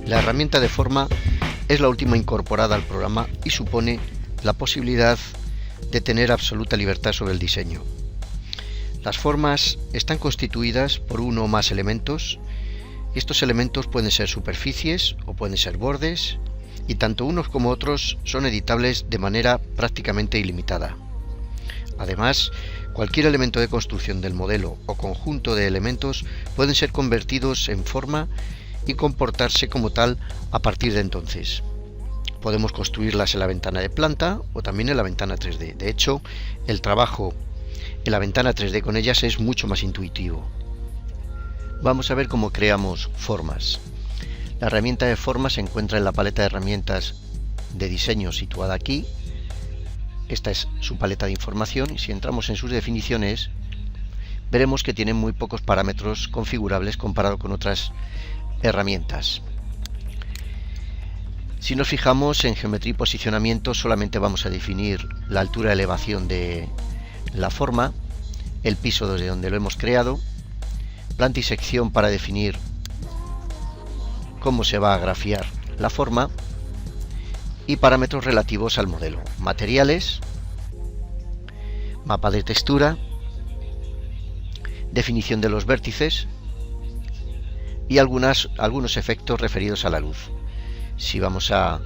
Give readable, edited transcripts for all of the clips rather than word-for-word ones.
La herramienta de forma es la última incorporada al programa y supone la posibilidad de tener absoluta libertad sobre el diseño. Las formas están constituidas por uno o más elementos, y estos elementos pueden ser superficies o pueden ser bordes, y tanto unos como otros son editables de manera prácticamente ilimitada. Además, cualquier elemento de construcción del modelo o conjunto de elementos pueden ser convertidos en forma y comportarse como tal a partir de entonces. Podemos construirlas en la ventana de planta o también en la ventana 3D. De hecho, el trabajo en la ventana 3D con ellas es mucho más intuitivo. Vamos a ver cómo creamos formas. La herramienta de formas se encuentra en la paleta de herramientas de diseño situada aquí. Esta es su paleta de información y si entramos en sus definiciones veremos que tiene muy pocos parámetros configurables comparado con otras herramientas. Si nos fijamos en geometría y posicionamiento, solamente vamos a definir la altura de elevación de la forma, el piso desde donde lo hemos creado, planta y sección para definir cómo se va a grafiar la forma y parámetros relativos al modelo, materiales, mapa de textura, definición de los vértices y algunos efectos referidos a la luz, si vamos a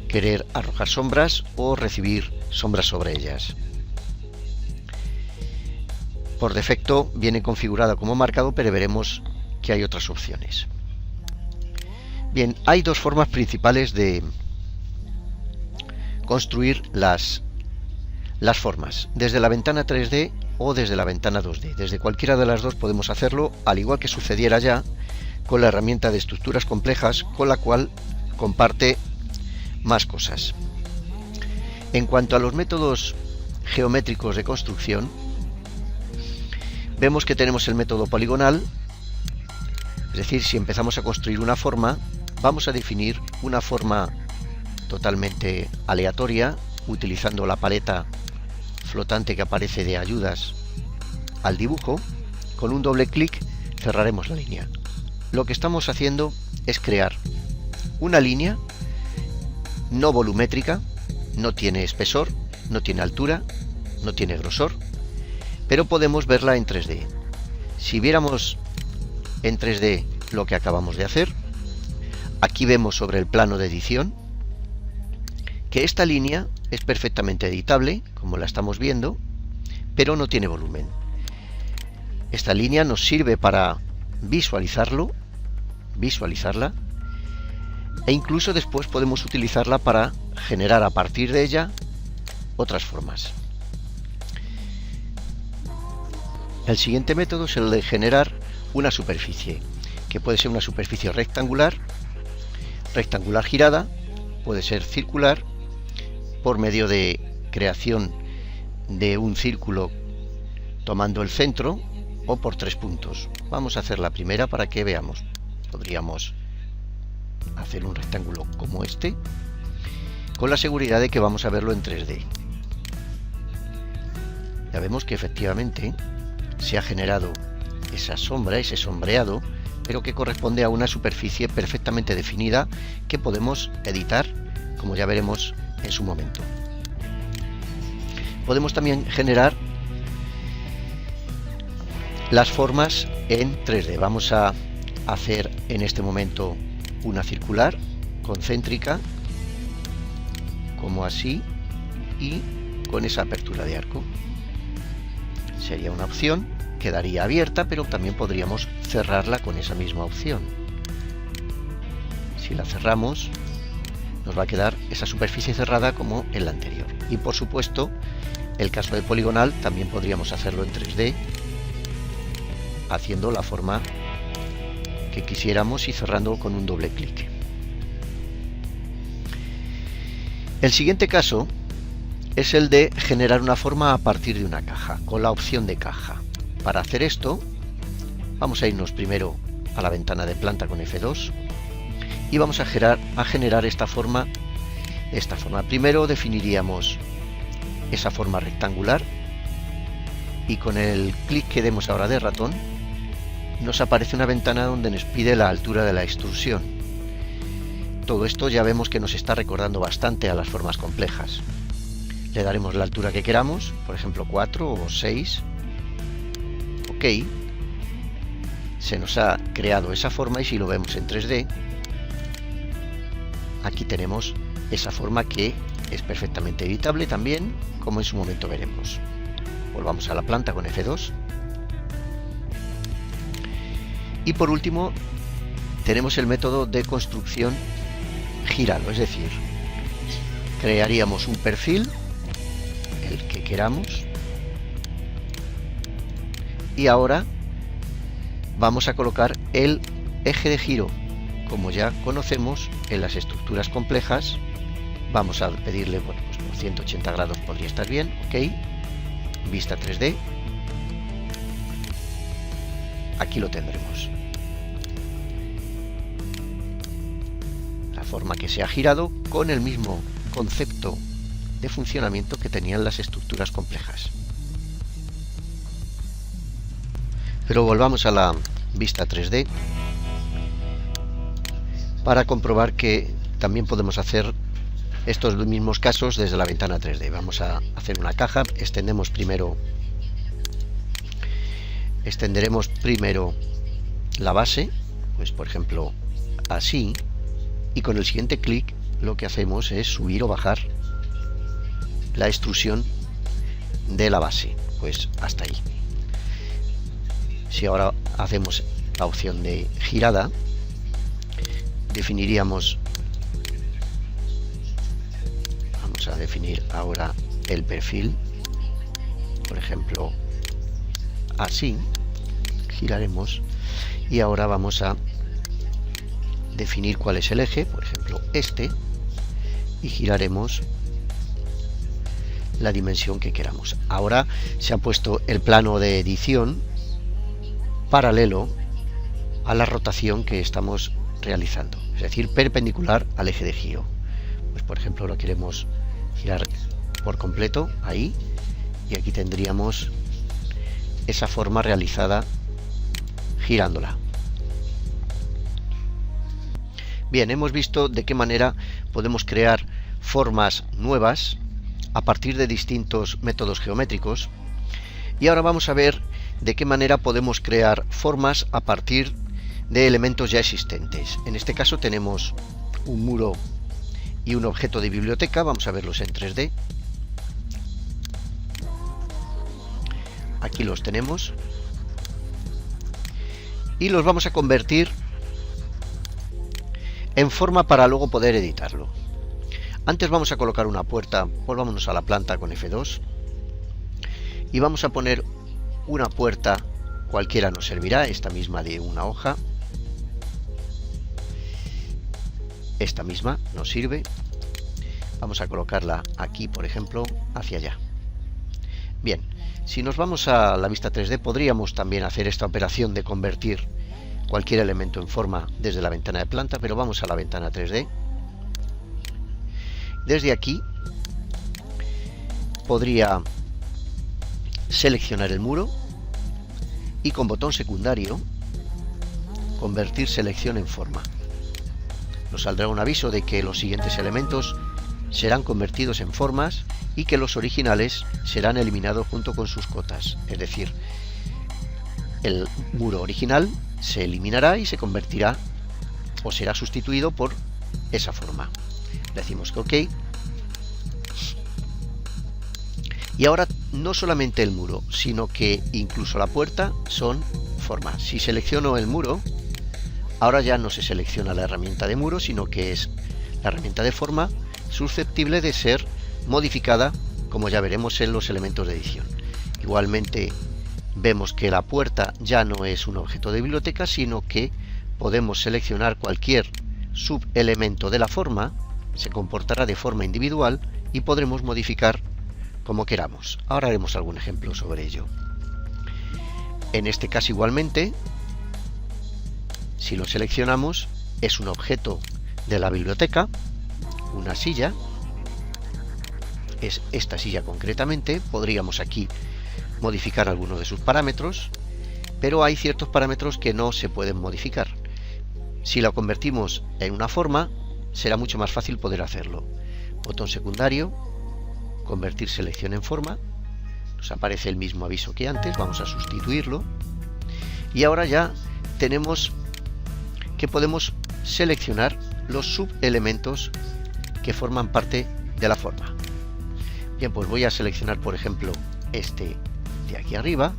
querer arrojar sombras o recibir sombras sobre ellas. Por defecto viene configurada como marcado, pero veremos que hay otras opciones. Bien, hay dos formas principales de construir las formas, desde la ventana 3D o desde la ventana 2D. Desde cualquiera de las dos podemos hacerlo, al igual que sucediera ya con la herramienta de estructuras complejas, con la cual comparte más cosas. En cuanto a los métodos geométricos de construcción, vemos que tenemos el método poligonal, es decir, si empezamos a construir una forma, vamos a definir una forma totalmente aleatoria, utilizando la paleta flotante que aparece de ayudas al dibujo. Con un doble clic cerraremos la línea. Lo que estamos haciendo es crear una línea no volumétrica, no tiene espesor, no tiene altura, no tiene grosor, pero podemos verla en 3D. Si viéramos en 3D lo que acabamos de hacer, aquí vemos sobre el plano de edición que esta línea es perfectamente editable, como la estamos viendo, pero no tiene volumen. Esta línea nos sirve para visualizarla, e incluso después podemos utilizarla para generar a partir de ella otras formas. El siguiente método es el de generar una superficie, que puede ser una superficie rectangular girada, puede ser circular, por medio de creación de un círculo tomando el centro o por 3 puntos. Vamos a hacer la primera para que veamos. Podríamos hacer un rectángulo como este, con la seguridad de que vamos a verlo en 3D. Ya vemos que efectivamente se ha generado esa sombra, ese sombreado, pero que corresponde a una superficie perfectamente definida que podemos editar, como ya veremos en su momento. Podemos también generar las formas en 3D. Vamos a hacer en este momento una circular concéntrica, como así, y con esa apertura de arco. Sería una opción, quedaría abierta, pero también podríamos cerrarla con esa misma opción. Si la cerramos, nos va a quedar esa superficie cerrada como en la anterior. Y por supuesto, el caso de poligonal también podríamos hacerlo en 3D, haciendo la forma que quisiéramos y cerrando con un doble clic. El siguiente caso es el de generar una forma a partir de una caja, con la opción de caja. Para hacer esto, vamos a irnos primero a la ventana de planta con F2 y vamos a generar esta forma. Primero definiríamos esa forma rectangular y con el clic que demos ahora de ratón nos aparece una ventana donde nos pide la altura de la extrusión. Todo esto ya vemos que nos está recordando bastante a las formas complejas. Le daremos la altura que queramos, por ejemplo 4 o 6. OK. Se nos ha creado esa forma y si lo vemos en 3D, aquí tenemos esa forma que es perfectamente editable también, como en su momento veremos. Volvamos a la planta con F2. Y por último, tenemos el método de construcción girado, es decir, crearíamos un perfil, el que queramos, y ahora vamos a colocar el eje de giro. Como ya conocemos en las estructuras complejas, vamos a pedirle, bueno, pues por 180 grados podría estar bien. OK, vista 3D, aquí lo tendremos. La forma que se ha girado con el mismo concepto de funcionamiento que tenían las estructuras complejas. Pero volvamos a la vista 3D para comprobar que también podemos hacer estos mismos casos desde la ventana 3D. Vamos a hacer una caja, extenderemos primero la base, pues por ejemplo así, y con el siguiente clic lo que hacemos es subir o bajar la extrusión de la base, pues hasta ahí. Si ahora hacemos la opción de girada, definiríamos, vamos a definir ahora el perfil, por ejemplo así, giraremos y ahora vamos a definir cuál es el eje, por ejemplo este, y giraremos la dimensión que queramos. Ahora se ha puesto el plano de edición paralelo a la rotación que estamos realizando, es decir, perpendicular al eje de giro. Pues por ejemplo lo queremos girar por completo ahí, y aquí tendríamos esa forma realizada girándola. Bien, hemos visto de qué manera podemos crear formas nuevas a partir de distintos métodos geométricos, y ahora vamos a ver de qué manera podemos crear formas a partir de elementos ya existentes. En este caso tenemos un muro y un objeto de biblioteca. Vamos a verlos en 3D. Aquí los tenemos y los vamos a convertir en forma para luego poder editarlo. Antes vamos a colocar una puerta. Volvámonos a la planta con F2 y vamos a poner una puerta cualquiera, nos servirá, esta misma de una hoja. Esta misma nos sirve. Vamos a colocarla aquí, por ejemplo, hacia allá. Bien, si nos vamos a la vista 3D podríamos también hacer esta operación de convertir cualquier elemento en forma desde la ventana de planta, pero vamos a la ventana 3D. Desde aquí podría seleccionar el muro y con botón secundario convertir selección en forma. Nos saldrá un aviso de que los siguientes elementos serán convertidos en formas y que los originales serán eliminados junto con sus cotas, es decir, el muro original se eliminará y se convertirá o será sustituido por esa forma. Decimos que OK. Y ahora no solamente el muro, sino que incluso la puerta son formas. Si selecciono el muro, ahora ya no se selecciona la herramienta de muro, sino que es la herramienta de forma, susceptible de ser modificada, como ya veremos en los elementos de edición. Igualmente vemos que la puerta ya no es un objeto de biblioteca, sino que podemos seleccionar cualquier subelemento de la forma, se comportará de forma individual y podremos modificar como queramos. Ahora haremos algún ejemplo sobre ello. En este caso igualmente, si lo seleccionamos, es un objeto de la biblioteca, una silla, es esta silla concretamente. Podríamos aquí modificar algunos de sus parámetros, pero hay ciertos parámetros que no se pueden modificar. Si la convertimos en una forma, será mucho más fácil poder hacerlo. Botón secundario, convertir selección en forma. Nos aparece el mismo aviso que antes, vamos a sustituirlo. Y ahora ya tenemos que podemos seleccionar los subelementos que forman parte de la forma. Bien, pues voy a seleccionar, por ejemplo, este de aquí arriba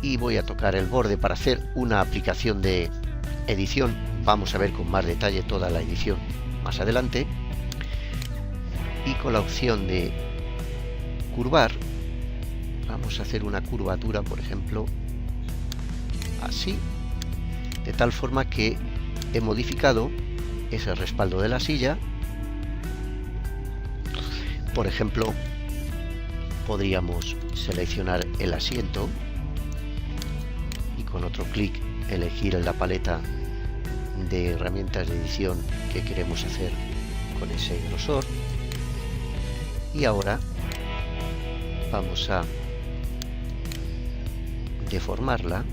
y voy a tocar el borde para hacer una aplicación de edición. Vamos a ver con más detalle toda la edición más adelante. Y con la opción de curvar, vamos a hacer una curvatura, por ejemplo, así, de tal forma que he modificado ese respaldo de la silla. Por ejemplo, podríamos seleccionar el asiento y con otro clic elegir en la paleta de herramientas de edición que queremos hacer con ese grosor. Y ahora vamos a deformarla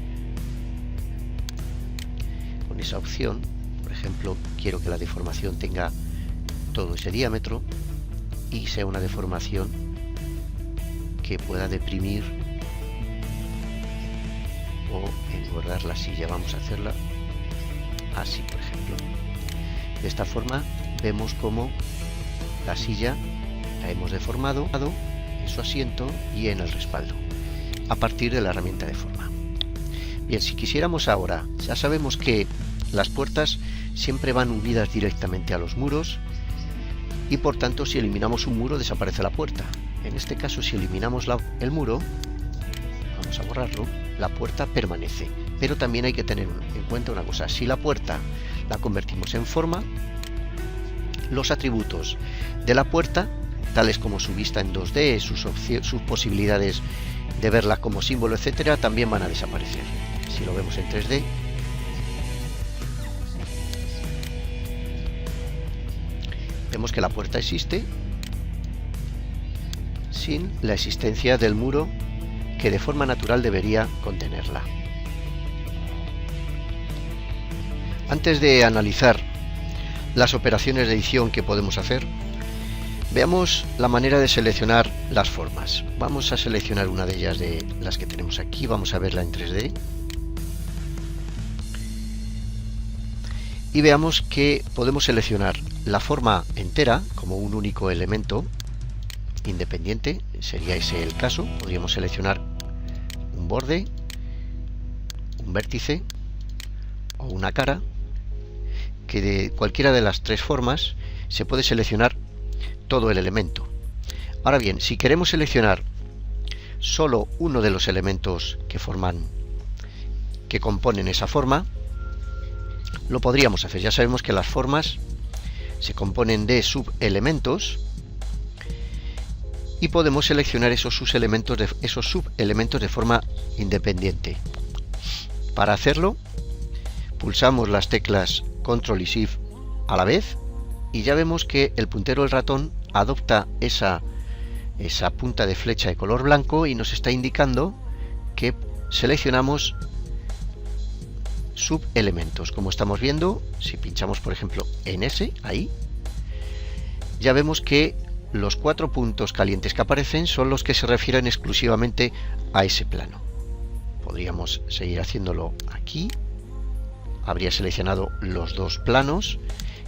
con esa opción. Por ejemplo, quiero que la deformación tenga todo ese diámetro y sea una deformación que pueda deprimir o engordar la silla. Vamos a hacerla así, por ejemplo. De esta forma vemos cómo la silla la hemos deformado en su asiento y en el respaldo a partir de la herramienta de forma. Bien, si quisiéramos ahora, ya sabemos que las puertas siempre van unidas directamente a los muros y por tanto si eliminamos un muro desaparece la puerta. En este caso, si eliminamos el muro, vamos a borrarlo, la puerta permanece. Pero también hay que tener en cuenta una cosa: si la puerta la convertimos en forma, los atributos de la puerta, tales como su vista en 2D, sus posibilidades de verla como símbolo, etcétera, también van a desaparecer. Si lo vemos en 3D, vemos que la puerta existe sin la existencia del muro que de forma natural debería contenerla. Antes de analizar las operaciones de edición que podemos hacer, veamos la manera de seleccionar las formas. Vamos a seleccionar una de ellas, de las que tenemos aquí. Vamos a verla en 3D. Y veamos que podemos seleccionar la forma entera como un único elemento independiente. Sería ese el caso. Podríamos seleccionar un borde, un vértice o una cara, que de cualquiera de las tres formas se puede seleccionar todo el elemento. Ahora bien, si queremos seleccionar solo uno de los elementos que componen esa forma, lo podríamos hacer. Ya sabemos que las formas se componen de subelementos y podemos seleccionar esos subelementos de forma independiente. Para hacerlo, pulsamos las teclas Control y Shift a la vez y ya vemos que el puntero del ratón adopta esa punta de flecha de color blanco y nos está indicando que seleccionamos subelementos. Como estamos viendo, si pinchamos por ejemplo en ese, ahí, ya vemos que los 4 puntos calientes que aparecen son los que se refieren exclusivamente a ese plano. Podríamos seguir haciéndolo aquí. Habría seleccionado los dos planos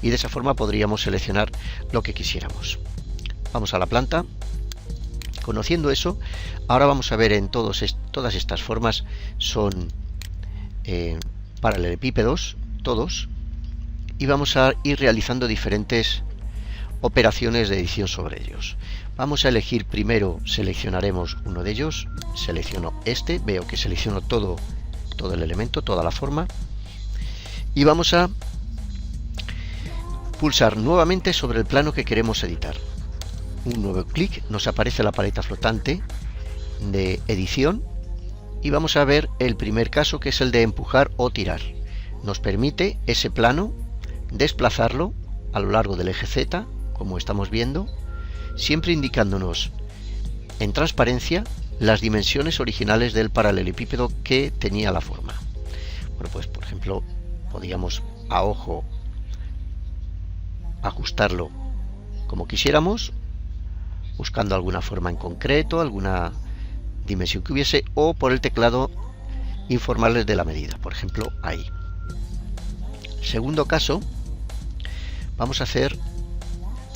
y de esa forma podríamos seleccionar lo que quisiéramos. Vamos a la planta. Conociendo eso, ahora vamos a ver en todas estas formas son paralelepípedos, todos, y vamos a ir realizando diferentes operaciones de edición sobre ellos. Vamos a elegir primero, seleccionaremos uno de ellos. Selecciono este, veo que selecciono todo el elemento, toda la forma, y vamos a pulsar nuevamente sobre el plano que queremos editar. Un nuevo clic, nos aparece la paleta flotante de edición Y vamos a ver el primer caso, que es el de empujar o tirar. Nos permite ese plano desplazarlo a lo largo del eje Z, como estamos viendo, siempre indicándonos en transparencia las dimensiones originales del paralelepípedo que tenía la forma. Bueno, pues por ejemplo, podríamos a ojo ajustarlo como quisiéramos, buscando alguna forma en concreto, alguna dimensión que hubiese, o por el teclado informarles de la medida, por ejemplo ahí. Segundo caso, vamos a hacer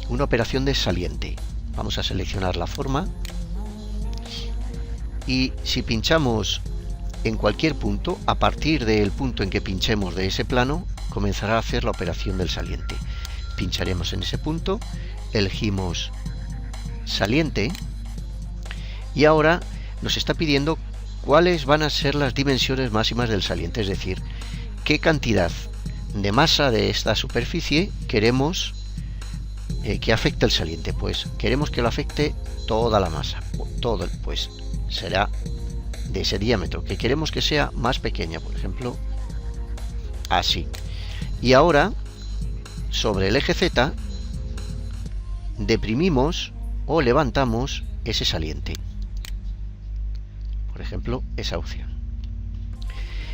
una operación de saliente. Vamos a seleccionar la forma y si pinchamos en cualquier punto, a partir del punto en que pinchemos de ese plano, comenzará a hacer la operación del saliente. Pincharemos en ese punto, elegimos saliente y ahora nos está pidiendo cuáles van a ser las dimensiones máximas del saliente, es decir, qué cantidad de masa de esta superficie queremos que afecte el saliente. Pues queremos que lo afecte toda la masa, todo, pues será de ese diámetro, que queremos que sea más pequeña, por ejemplo así. Y ahora sobre el eje Z deprimimos o levantamos ese saliente, por ejemplo esa opción.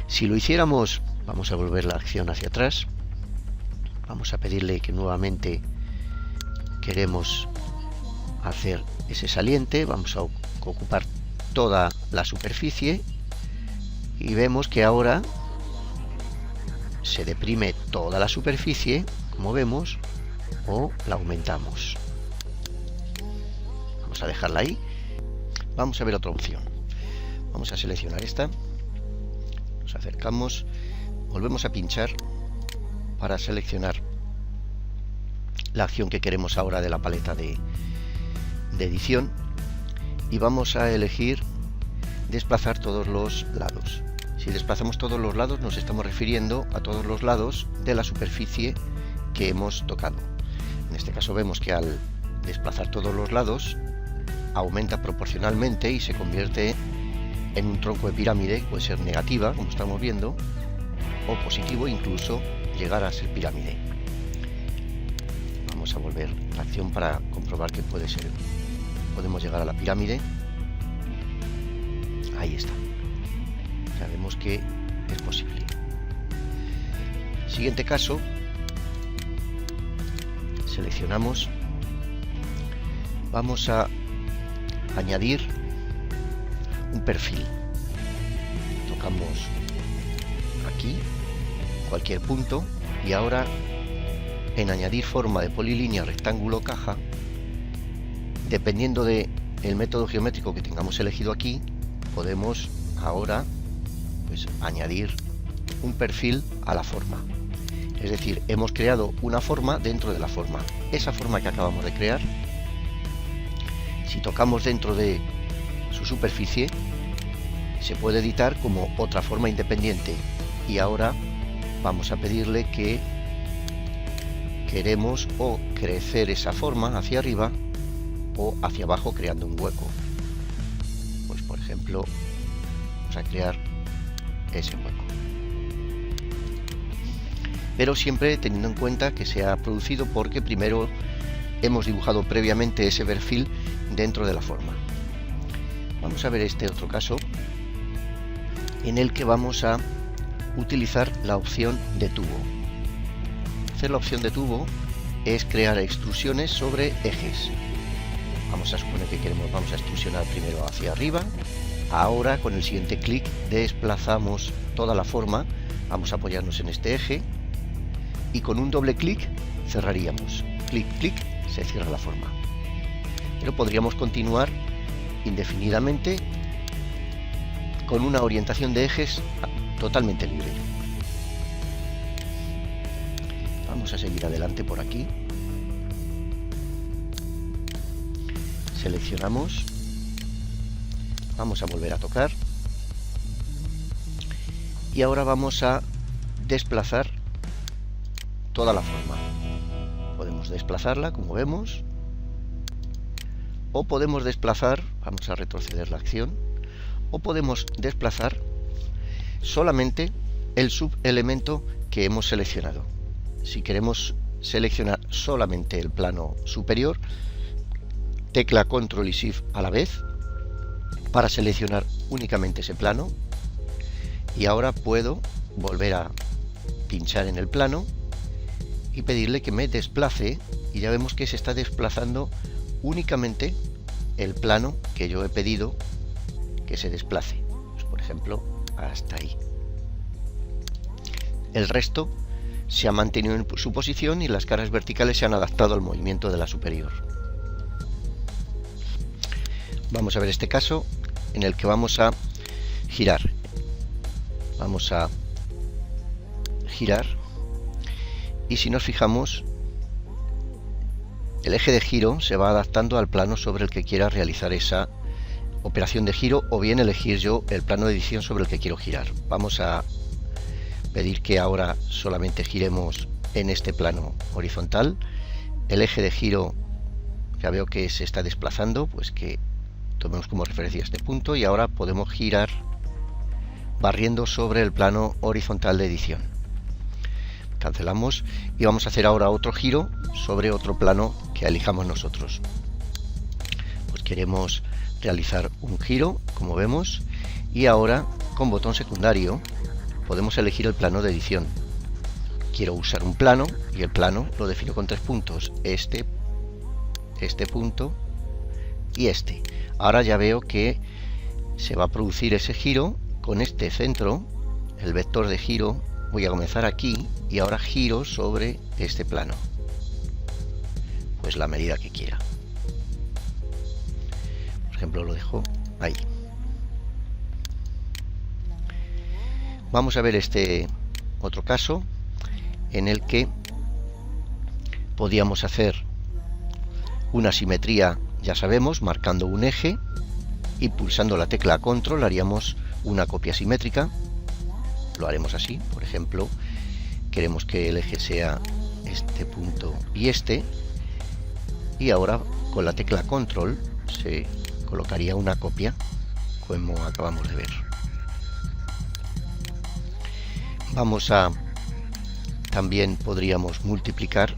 Si lo hiciéramos, vamos a volver la acción hacia atrás, vamos a pedirle que nuevamente queremos hacer ese saliente, vamos a ocupar toda la superficie y vemos que ahora se deprime toda la superficie, como vemos, o la aumentamos. Vamos a dejarla ahí. Vamos a ver otra opción. Vamos a seleccionar esta, nos acercamos, volvemos a pinchar para seleccionar la acción que queremos ahora de la paleta de edición y vamos a elegir desplazar todos los lados. Si desplazamos todos los lados, nos estamos refiriendo a todos los lados de la superficie que hemos tocado. En este caso vemos que al desplazar todos los lados aumenta proporcionalmente y se convierte en un tronco de pirámide, puede ser negativa, como estamos viendo, o positivo, incluso llegar a ser pirámide. Vamos a volver la acción para comprobar que puede ser. Podemos llegar a la pirámide. Ahí está. Ya vemos que es posible. Siguiente caso, seleccionamos, vamos a añadir un perfil. Tocamos aquí, cualquier punto, y ahora en añadir forma de polilínea, rectángulo, caja, dependiendo del método geométrico que tengamos elegido aquí, podemos ahora pues añadir un perfil a la forma. Es decir, hemos creado una forma dentro de la forma. Esa forma que acabamos de crear, si tocamos dentro de su superficie, se puede editar como otra forma independiente. Y ahora vamos a pedirle que queremos o crecer esa forma hacia arriba o hacia abajo creando un hueco. Pues por ejemplo, vamos a crear ese hueco. Pero siempre teniendo en cuenta que se ha producido porque primero hemos dibujado previamente ese perfil dentro de la forma. Vamos a ver este otro caso en el que vamos a utilizar la opción de tubo. Hacer la opción de tubo es crear extrusiones sobre ejes. Vamos a suponer que vamos a extrusionar primero hacia arriba. Ahora con el siguiente clic desplazamos toda la forma, vamos a apoyarnos en este eje y con un doble clic cerraríamos. Clic, clic, se cierra la forma. Pero podríamos continuar indefinidamente con una orientación de ejes totalmente libre. Vamos a seguir adelante por aquí. Seleccionamos. Vamos a volver a tocar. Y ahora vamos a desplazar toda la forma. Podemos desplazarla, como vemos. O podemos desplazar, vamos a retroceder la acción, o podemos desplazar solamente el subelemento que hemos seleccionado. Si queremos seleccionar solamente el plano superior, tecla Control y Shift a la vez para seleccionar únicamente ese plano, y ahora puedo volver a pinchar en el plano y pedirle que me desplace, y ya vemos que se está desplazando únicamente el plano que yo he pedido que se desplace, pues por ejemplo hasta ahí. El resto se ha mantenido en su posición y las caras verticales se han adaptado al movimiento de la superior. Vamos a ver este caso en el que vamos a girar. Vamos a girar, y si nos fijamos, el eje de giro se va adaptando al plano sobre el que quiera realizar esa operación de giro, o bien elegir yo el plano de edición sobre el que quiero girar. Vamos a pedir que ahora solamente giremos en este plano horizontal. El eje de giro ya veo que se está desplazando, pues que tomemos como referencia este punto, y ahora podemos girar barriendo sobre el plano horizontal de edición. Cancelamos y vamos a hacer ahora otro giro sobre otro plano que elijamos nosotros. Pues queremos realizar un giro, como vemos, y ahora con botón secundario podemos elegir el plano de edición. Quiero usar un plano, y el plano lo defino con 3 puntos, este punto y este. Ahora ya veo que se va a producir ese giro con este centro, el vector de giro. Voy a comenzar aquí y ahora giro sobre este plano, pues la medida que quiera. Por ejemplo, lo dejo ahí. Vamos a ver este otro caso en el que podíamos hacer una simetría, ya sabemos, marcando un eje y pulsando la tecla Control haríamos una copia simétrica. Lo haremos así, por ejemplo, queremos que el eje sea este punto y este, y ahora con la tecla Control se colocaría una copia, como acabamos de ver. También podríamos multiplicar,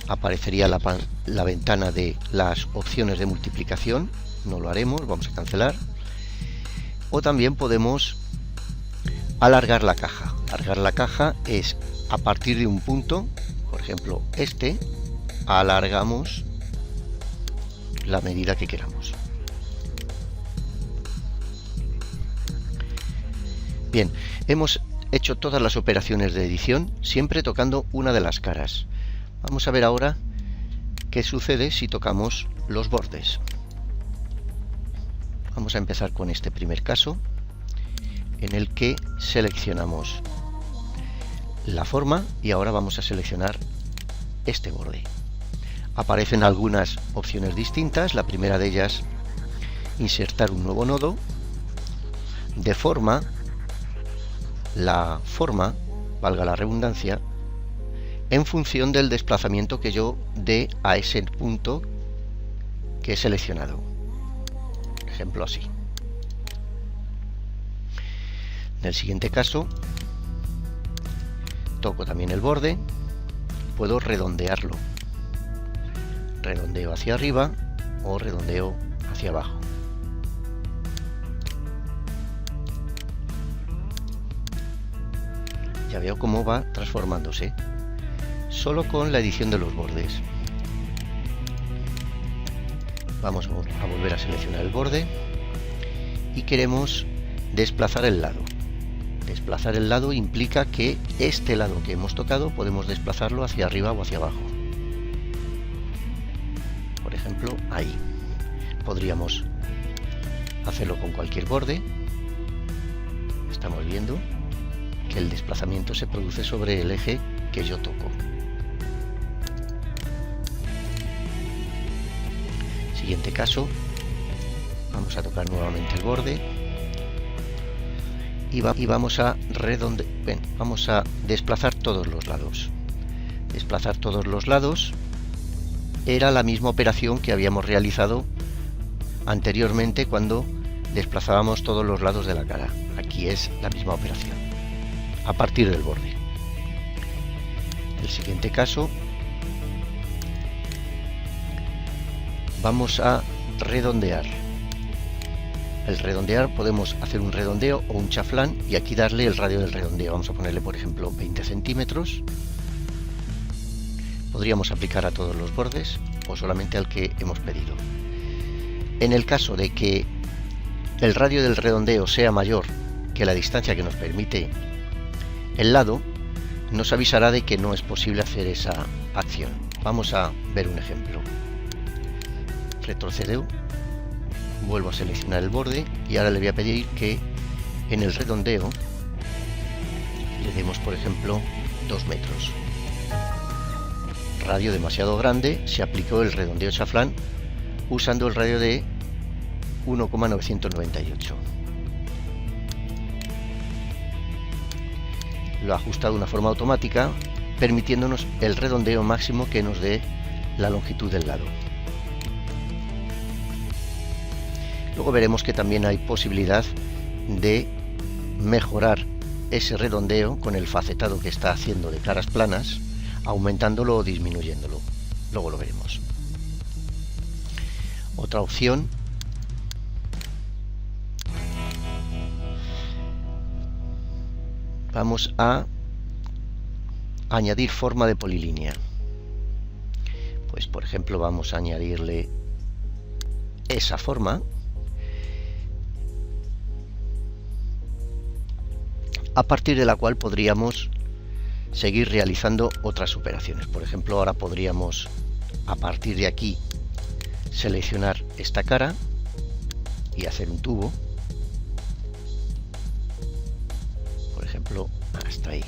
aparecería la ventana de las opciones de multiplicación, no lo haremos, vamos a cancelar. O también podemos alargar la caja. Alargar la caja es a partir de un punto, por ejemplo este, alargamos la medida que queramos. Bien, hemos hecho todas las operaciones de edición, siempre tocando una de las caras. Vamos a ver ahora qué sucede si tocamos los bordes. Vamos a empezar con este primer caso, en el que seleccionamos la forma y ahora vamos a seleccionar este borde. Aparecen algunas opciones distintas. La primera de ellas, insertar un nuevo nodo. De forma, la forma, valga la redundancia, en función del desplazamiento que yo dé a ese punto que he seleccionado. Por ejemplo, así. En el siguiente caso, toco también el borde, puedo redondearlo. Redondeo hacia arriba o redondeo hacia abajo. Ya veo cómo va transformándose, solo con la edición de los bordes. Vamos a volver a seleccionar el borde y queremos desplazar el lado. Desplazar el lado implica que este lado que hemos tocado podemos desplazarlo hacia arriba o hacia abajo. Por ejemplo, ahí. Podríamos hacerlo con cualquier borde. Estamos viendo que el desplazamiento se produce sobre el eje que yo toco. Siguiente caso, vamos a tocar nuevamente el borde y vamos a vamos a desplazar todos los lados. Desplazar todos los lados era la misma operación que habíamos realizado anteriormente cuando desplazábamos todos los lados de la cara. Aquí es la misma operación, a partir del borde. El siguiente caso, vamos a redondear. El redondear, podemos hacer un redondeo o un chaflán y aquí darle el radio del redondeo. Vamos a ponerle, por ejemplo, 20 centímetros. Podríamos aplicar a todos los bordes o solamente al que hemos pedido. En el caso de que el radio del redondeo sea mayor que la distancia que nos permite el lado, nos avisará de que no es posible hacer esa acción. Vamos a ver un ejemplo. Retrocedo, vuelvo a seleccionar el borde y ahora le voy a pedir que en el redondeo le demos, por ejemplo, 2 metros. Radio demasiado grande, se aplicó el redondeo chaflán usando el radio de 1,998. Lo ha ajustado de una forma automática, permitiéndonos el redondeo máximo que nos dé la longitud del lado. Luego veremos que también hay posibilidad de mejorar ese redondeo con el facetado que está haciendo de caras planas, aumentándolo o disminuyéndolo. Luego lo veremos. Otra opción, vamos a añadir forma de polilínea. Pues por ejemplo vamos a añadirle esa forma, a partir de la cual podríamos seguir realizando otras operaciones. Por ejemplo, ahora podríamos, a partir de aquí, seleccionar esta cara y hacer un tubo. Por ejemplo, hasta ahí.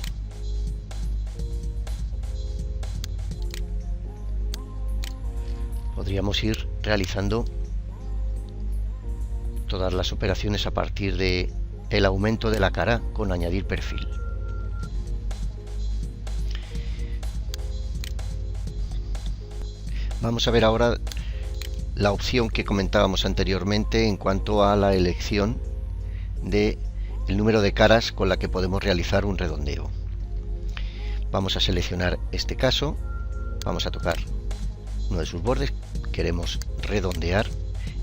Podríamos ir realizando todas las operaciones a partir de el aumento de la cara con añadir perfil. Vamos a ver ahora la opción que comentábamos anteriormente en cuanto a la elección de el número de caras con la que podemos realizar un redondeo. Vamos a seleccionar este caso, vamos a tocar uno de sus bordes, queremos redondear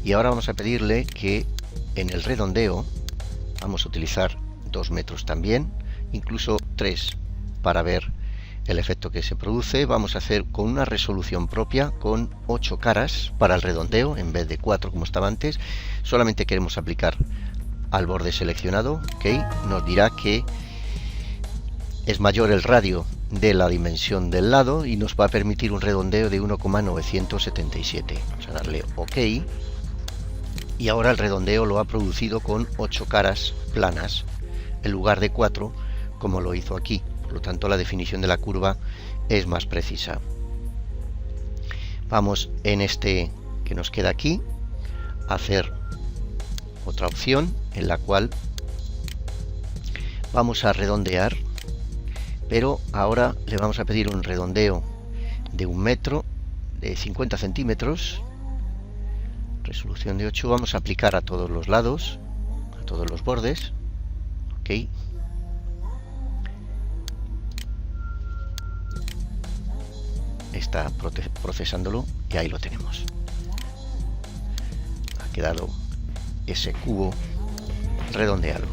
y ahora vamos a pedirle que en el redondeo vamos a utilizar 2 metros también, incluso 3 para ver el efecto que se produce. Vamos a hacer con una resolución propia con 8 caras para el redondeo en vez de 4 como estaba antes. Solamente queremos aplicar al borde seleccionado, ok, nos dirá que es mayor el radio de la dimensión del lado y nos va a permitir un redondeo de 1,977. Vamos a darle ok. Y ahora el redondeo lo ha producido con 8 caras planas en lugar de 4 como lo hizo aquí. Por lo tanto, la definición de la curva es más precisa. Vamos en este que nos queda aquí a hacer otra opción en la cual vamos a redondear, pero ahora le vamos a pedir un redondeo de 1 metro, de 50 centímetros. Resolución de 8, vamos a aplicar a todos los lados, a todos los bordes, ok. Está procesándolo y ahí lo tenemos. Ha quedado ese cubo redondeado.